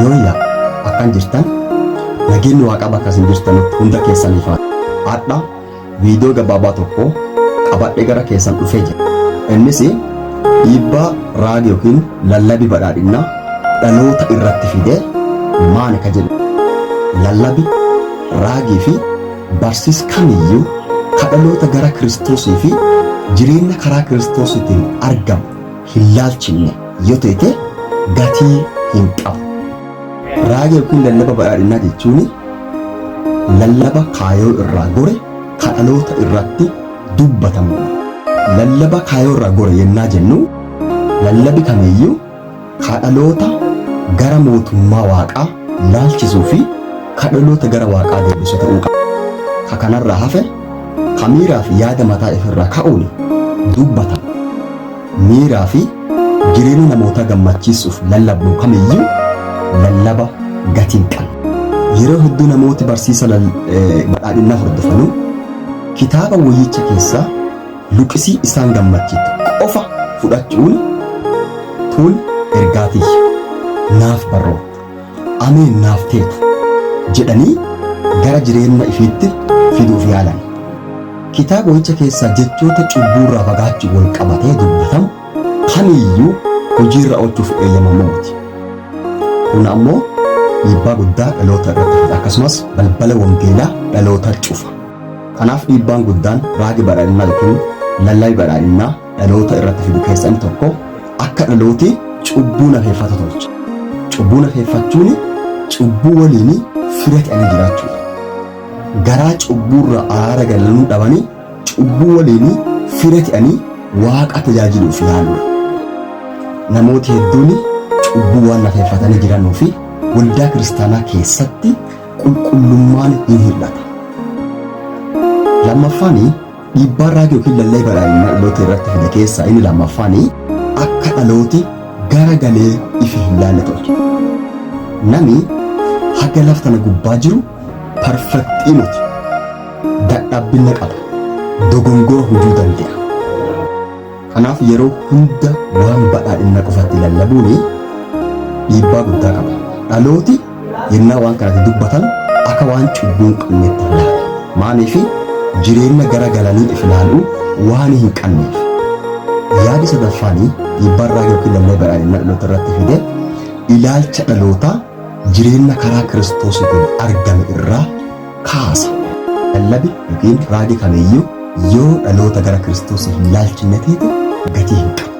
Yooya akkan jirtan nageenyi waaqa bakka isin jirtan hunda keessaniif haadha viidiyoo gabaabaa tokko qabadhee gara keessan dhufee jira. Innis dhiibbaa raagii yookiin lallabii badhaadhinaa dhaloota irratti fidee maani ka jedhu. Lallabii raagii fi barsiis kamiyyuu ka dhaloota gara Kiristoosii fi jireenya karaa Kiristoosiitiin argamu hin laalchinne yoo ta'e gatii hin qabu. Raagii yookiin lallaba badhaadhinaa jechuun lallaba kaayoo irraa gore ka dhaloota irratti dubbatamudha. Lallaba kaayoo irraa gore yennaa jennu lallabi kamiyyuu ka dhaloota gara mootummaa waaqaa laalchisuu fi ka dhaloota gara waaqaa deebisu ta'uu qaba. Ka kanarraa hafe ka miiraa fi yaada mataa ifirraa ka'uun dubbatama. Miiraa fi jireenya namootaa gammachiisuuf lallabnu kamiyyuu lallaba gatii hin qabne. Yeroo hedduu namooti barsiisa badhaadhinaa hordofanu kitaaba wayyicha keessaa luqisii isaan gammachiitu qofa fudhachuun tun ergaatiyya naaf barroota ameen naaf teetu jedhanii gara jireenya ifiitti fiduuf yaalan. Kitaaba wayyicha keessaa jechoota cubbuurraa fagaachuu wal qabatee dubbatamu kamiyyuu hojiirra oolchuuf eeyyamamu miti. Kun ammoo dhiibbaa guddaa dhaloota irratti fida akkasumas balbala wangeelaa dhaloota cufa. Kanaaf dhiibbaan guddaan raagii badhaadhinaa yookiin lallabii badhaadhinaa dhaloota irratti fidu keessaa inni tokko akka dhalooti cubbuu nafeeffatu tolcha. Cubbuu nafeeffachuun cubbuu waliin fira ta'anii jiraachuudha. Garaa cubbuurra araara galanuu dhabanii cubbuu waliin fira ta'anii waaqa tajaajiluuf yaaluudha. Namooti hedduun cubbuu waan nafeeffatanii jiranuu fi waldaa kiristaanaa keessatti qulqullummaan hin hir'ata. Lammaffaanii dhiibbaa raagii yookiin lallabii badhaadhinaa dhaloota irratti fide keessaa inni lammaffaanii akka dhalooti gara galee ifi hin laalle tolcha. Namni haga laftana gubbaa jiru parfektii miti. Dadhabbina qaba. Dogongora hojuu danda'a. Kanaaf yeroo hunda waan badhaadhinaa qofatti lallabuun dhiibbaa guddaa qaba. Dhalooti yennaa waan kanatti dubbatan akka waan cubbuu hin qabneetti ilaala. Maaliif jireenya gara galanii if ilaaluu waan hin qabneef. Yaadi sadaffaanii dhiibbaa raagii yookiin lallabii badhaadhinaa dhaloota irratti fide ilaalcha dhalootaa jireenya karaa Kiristoosiitiin argame irraa kaasa. Lallabi yookiin raagii kamiyyuu yoo dhaloota gara Kiristoosii hin laalchine ta'e gatii hin qabu.